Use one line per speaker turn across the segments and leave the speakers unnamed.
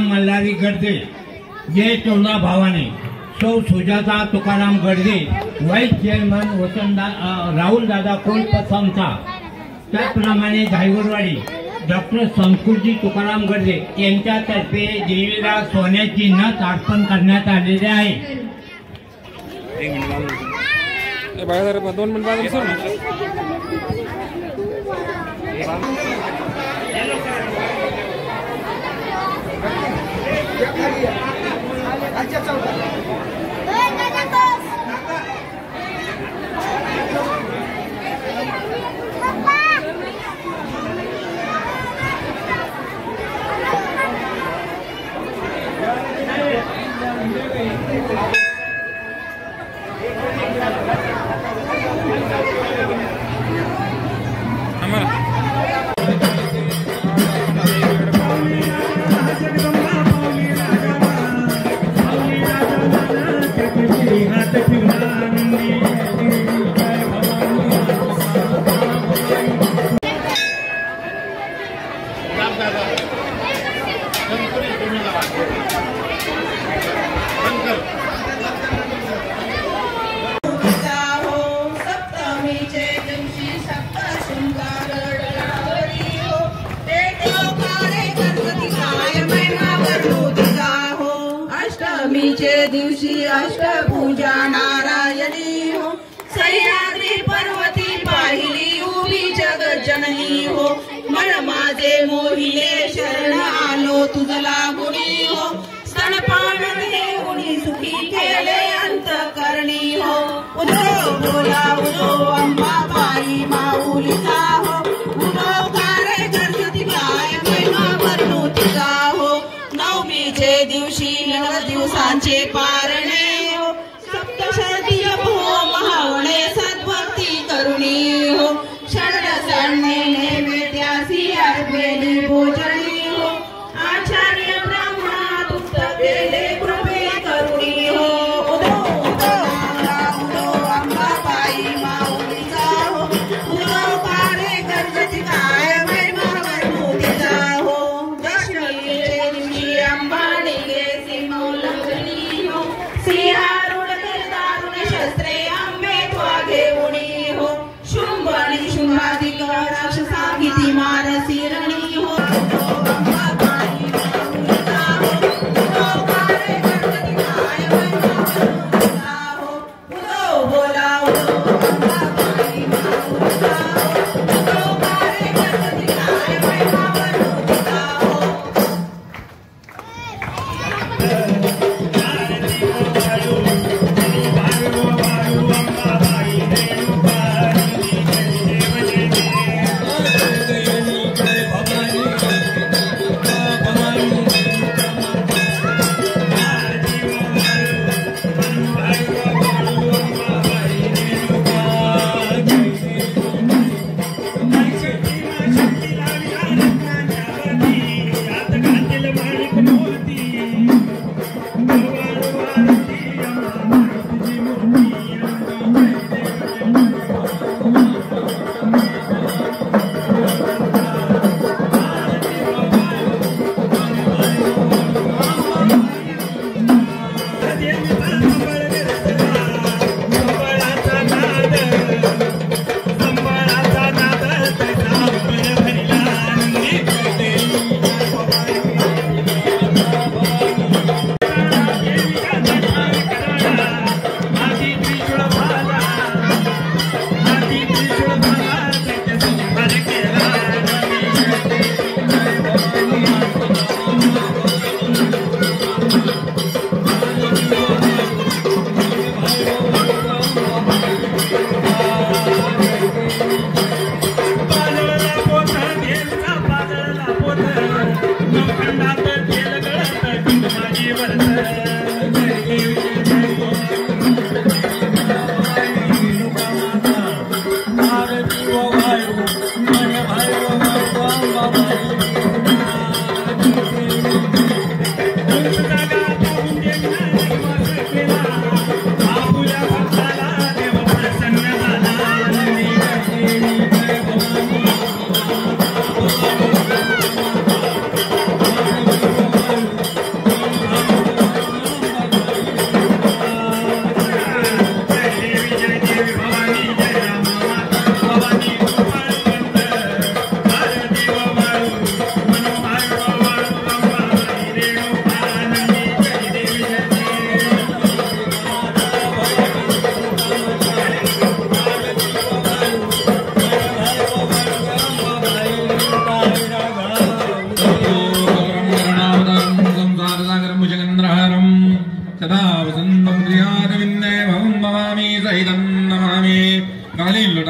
मल्हारी गडदे ये टोला भावाने सौ सुजाता तुकाराम गडदे वाईस चेअरमन राहुल दादा कोलपसंथा त्याचप्रमाणे धायगुरवाडी डॉक्टर संस्कृती तुकाराम गडदे यांच्यातर्फे देवीला सोन्याची नथ अर्पण करण्यात आलेले आहे।
दोन मिनिट
दिवशी अष्टभुजा नारायणी हो सह्याद्री पर्वती पाहिली उभी जगज्जननी हो मन माझे मोहिले शरण आलो तुझला गुणी हो स्तनपान देऊनी सुखी केले अंतकरणी हो उदो बोला उदो अंबा बाई माऊलीचा हो उदो कारे गणपती काय महिमा वर्णू तुझा हो नवमीचे दिवशी 9 दिवसांचे पारणे हो सप्तशती हो महावणे सद्भक्ती करुणी हो षडरसांनी नैवेद्यासी अर्पेली भोजनी हो आचार्य ब्रह्मा तुप्त केले कृपे करुणी हो उदो उदो उदो अंबाबाई माऊलीचा हो उदो कारे गणपती काय महिमा वर्णू तिचा हो दशमीचे दिवशी अंबानी गे सिंह लग्नी हो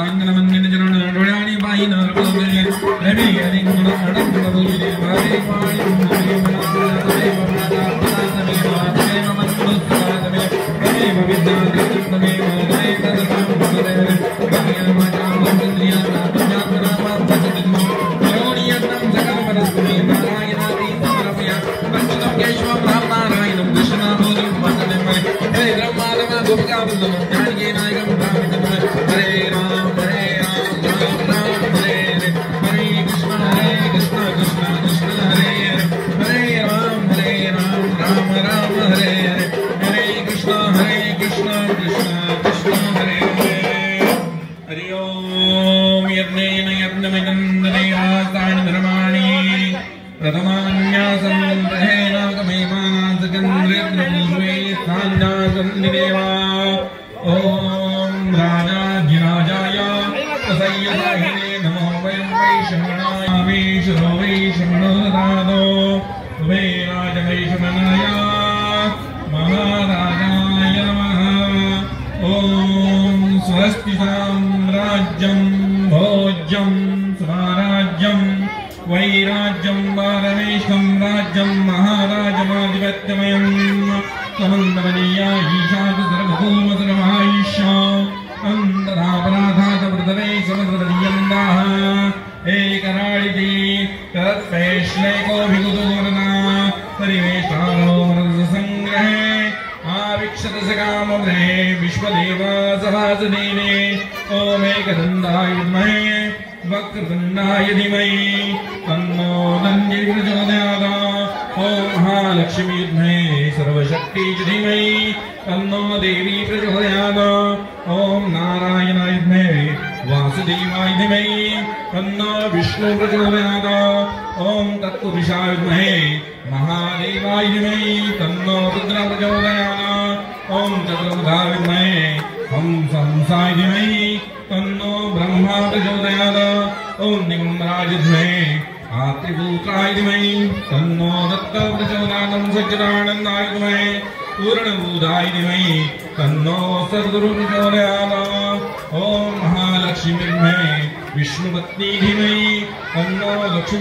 कांगनमन्दिन चरण डोळ्यानी पाहिन रमे रमे अधिगुण अडंग भूजिले भावे पाळी भूजिले मनाले बमनादा पदातमे वाचे ममंदु सदातमे हे विद्याद्रतमे मोदय तदसाम भगवे भगय माता मंदिया तुझा परमा भजतिम योनियन्नं सकल परस्मै नारायणादि समर्पया पंचम केशव ब्रह्मनारायणं कृष्णमूर्तिं वन्दे हे ब्रह्मादमा गोपिकावृन्दं जानकी नायकं भावितं हरे राम हरे कृष्ण कृष्ण कृष्ण हरे हरे राम राम राम हरे हरे हरे कृष्ण कृष्ण कृष्ण हरे हरे हरि ओम यज्ञेन यज्ञमिदन्दने आसानि धर्माणि प्रथमान्यासं ग्रहेण कमेमानासकन्द्रेन्द्रपूर्वे स्थान्यासन्निदेवा ओम राजाधिराजाय तसय्यदाहिने नमो वयं वैश्रवणाय वैश्रो वैश्रवणदादो वे राजवैश्रवणाय महाराजाय नमः ओम स्वस्ति साम्राज्यं भोज्यं स्वराज्यं वैराज्यं वारमेशं राज्यं महाराजमाधिपत्यमयं समन्दमनीया ईशात सर्वभूमसर्वमायुष्या अन्तरापराधात वृतवे समद्रदीयन्दाः एकराळिति तत्पैश्लैकोऽभिगुतोरना परिवेशालो मृतसङ्ग्रहे आविक्षत सकामग्रहे विश्वदेवासभासदेवे ओमेकदन्ताय विद्महे वक्रतुण्डाय धीमहि तन्नो दन्तिः प्रचोदयात् ओम महालक्ष्मी विद्महे सर्वशक्ति धीमहि तन्नो देवी प्रचोदयात् ओम नारायणाय विद्महे वासुदेवाय धीमहि तन्नो विष्णु प्रचोदयात् ओम तत्पुरुषाय विद्महे महादेवाय धीमहि तन्नो रुद्र प्रचोदयात् ओम चतुर्मुखाय विद्महे हंसाय धीमहि तन्नो ब्रह्मा प्रचोदयात् ओम निम्राज विद्महे आत्रिपुत्राय धीमहि तन्नो दत्त प्रचोदयात् सच्चिदानन्दाय धीमहि पूर्णबोधाय धीमहि तन्नो सद्गुरु प्रचोदयात् ओम महालक्ष्मी विद्महे विष्णुपत्नी धीमहि तन्नो लक्ष्मी